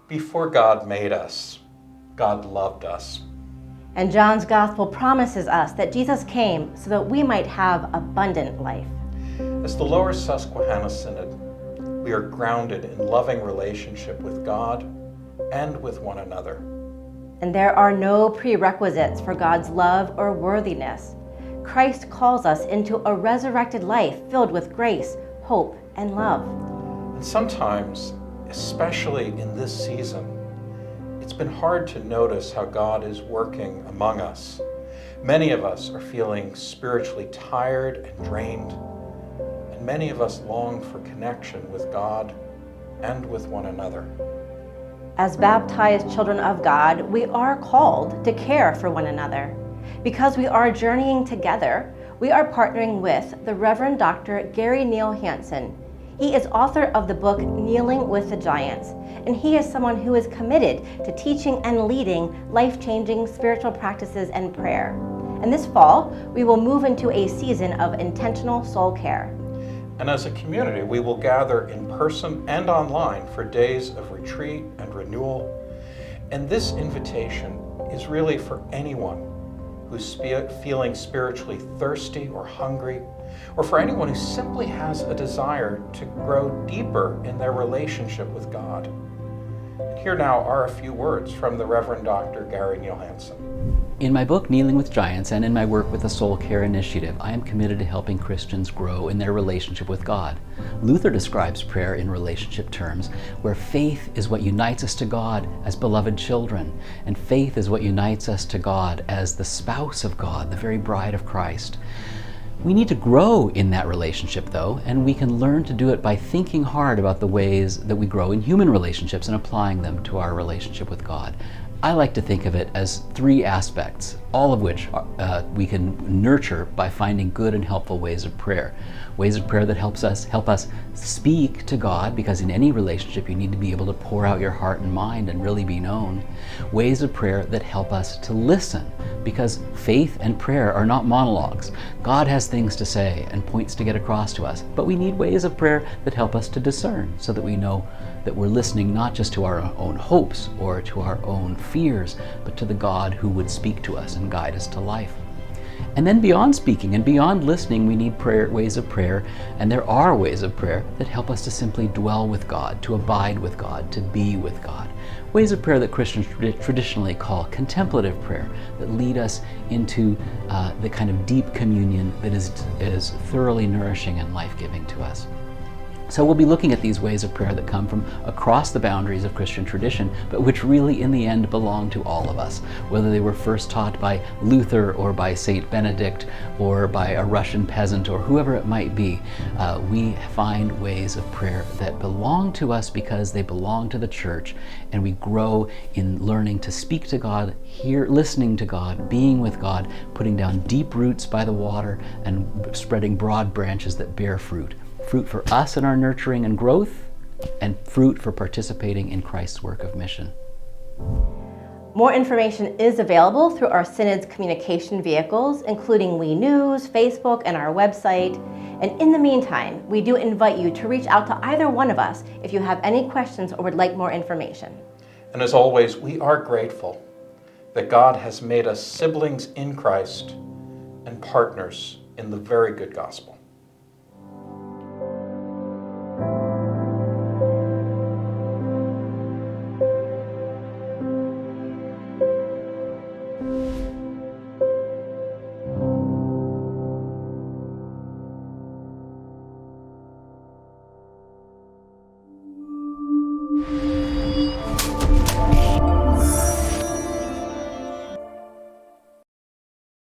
Before God made us, God loved us. And John's gospel promises us that Jesus came so that we might have abundant life. As the Lower Susquehanna Synod, we are grounded in loving relationship with God and with one another. And there are no prerequisites for God's love or worthiness. Christ calls us into a resurrected life filled with grace, hope, and love. And sometimes, especially in this season, it's been hard to notice how God is working among us. Many of us are feeling spiritually tired and drained, and many of us long for connection with God and with one another. As baptized children of God, we are called to care for one another. Because we are journeying together, we are partnering with the Reverend Dr. Neal Hansen. He is author of the book Kneeling with the Giants, and he is someone who is committed to teaching and leading life-changing spiritual practices and prayer. And this fall, we will move into a season of intentional soul care. And as a community, we will gather in person and online for days of retreat and renewal. And this invitation is really for anyone who's feeling spiritually thirsty or hungry, or for anyone who simply has a desire to grow deeper in their relationship with God. And here now are a few words from the Reverend Dr. Neal Hansen. In my book, Kneeling with Giants, and in my work with the Soul Care Initiative, I am committed to helping Christians grow in their relationship with God. Luther describes prayer in relationship terms, where faith is what unites us to God as beloved children, and faith is what unites us to God as the spouse of God, the very bride of Christ. We need to grow in that relationship, though, and we can learn to do it by thinking hard about the ways that we grow in human relationships and applying them to our relationship with God. I like to think of it as three aspects, all of which we can nurture by finding good and helpful ways of prayer. Ways of prayer that help us speak to God, because in any relationship you need to be able to pour out your heart and mind and really be known. Ways of prayer that help us to listen, because faith and prayer are not monologues. God has things to say and points to get across to us, but we need ways of prayer that help us to discern so that we know that we're listening not just to our own hopes or to our own fears, but to the God who would speak to us and guide us to life. And then beyond speaking and beyond listening, we need ways of prayer, and there are ways of prayer that help us to simply dwell with God, to abide with God, to be with God. Ways of prayer that Christians traditionally call contemplative prayer, that lead us into the kind of deep communion that is thoroughly nourishing and life-giving to us. So we'll be looking at these ways of prayer that come from across the boundaries of Christian tradition, but which really in the end belong to all of us, whether they were first taught by Luther or by Saint Benedict or by a Russian peasant or whoever it might be. We find ways of prayer that belong to us because they belong to the church, and we grow in learning to speak to God, listening to God, being with God, putting down deep roots by the water, and spreading broad branches that bear fruit. Fruit for us in our nurturing and growth, and fruit for participating in Christ's work of mission. More information is available through our Synod's communication vehicles, including We News, Facebook, and our website. And in the meantime, we do invite you to reach out to either one of us if you have any questions or would like more information. And as always, we are grateful that God has made us siblings in Christ and partners in the very good gospel. Thank you.